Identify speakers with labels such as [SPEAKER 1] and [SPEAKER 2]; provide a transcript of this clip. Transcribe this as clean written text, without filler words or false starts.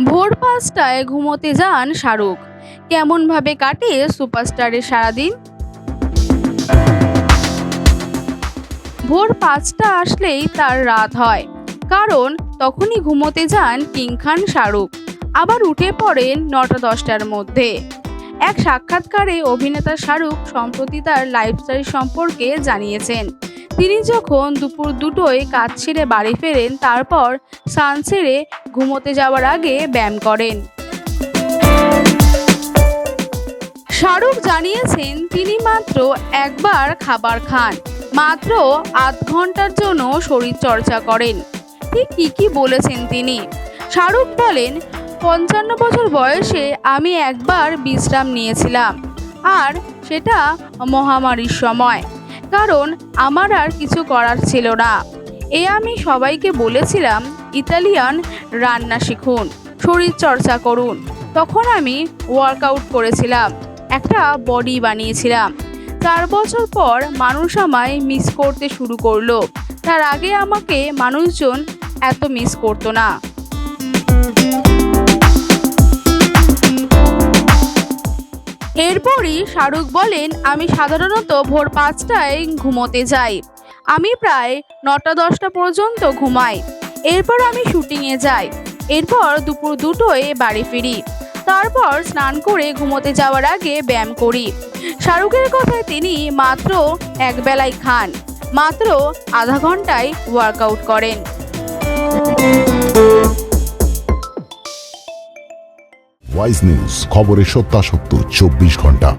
[SPEAKER 1] ভোর ৫টায় ঘুমোতে যান শাহরুখ। কেমনভাবে কাটে সুপারস্টারের সারাদিন? ভোর ৫টা আসলেই তার রাত হয়, কারণ তখনই ঘুমোতে যান কিং খান শাহরুখ। আবার উঠে পড়েন ৯টা-১০টার মধ্যে। এক সাক্ষাৎকারে অভিনেতা শাহরুখ সম্প্রতি তার লাইফস্টাইল সম্পর্কে জানিয়েছেন। তিনি যখন দুপুর ২টোয় কাজ ছেড়ে বাড়ি ফেরেন, তারপর স্নান সেরে ঘুমোতে যাওয়ার আগে ব্যায়াম করেন। শাহরুখ জানিয়েছেন তিনি মাত্র একবার খাবার খান, মাত্র আধ ঘন্টার জন্য শরীরচর্চা করেন। ঠিক কি বলেছেন তিনি? শাহরুখ বলেন, ৫৫ বছর বয়সে আমি একবার বিশ্রাম নিয়েছিলাম, আর সেটা মহামারীর সময়, কারণ আমার আর কিছু করার ছিল না। আমি সবাইকে বলেছিলাম ইতালিয়ান রান্না শিখুন, শরীরচর্চা করুন। তখন আমি ওয়ার্কআউট করেছিলাম, একটা বডি বানিয়েছিলাম। ৪ বছর পর মানুষ আমায় মিস করতে শুরু করলো। তার আগে আমাকে মানুষজন এত মিস করতো না। এরপরই শাহরুখ বলেন, আমি সাধারণত ভোর ৫টায় ঘুমোতে যাই। আমি প্রায় ৯টা-১০টা পর্যন্ত ঘুমাই। এরপর আমি শুটিংয়ে যাই। এরপর দুপুর ২টোয় বাড়ি ফিরি। তারপর স্নান করে ঘুমোতে যাওয়ার আগে ব্যায়াম করি। শাহরুখের কথায় তিনি মাত্র একবেলাই খান, মাত্র আধা ঘন্টায় ওয়ার্কআউট করেন।
[SPEAKER 2] ওয়াইজ নিউজ, খবরের সত্যাসত্য ২৪ ঘন্টা।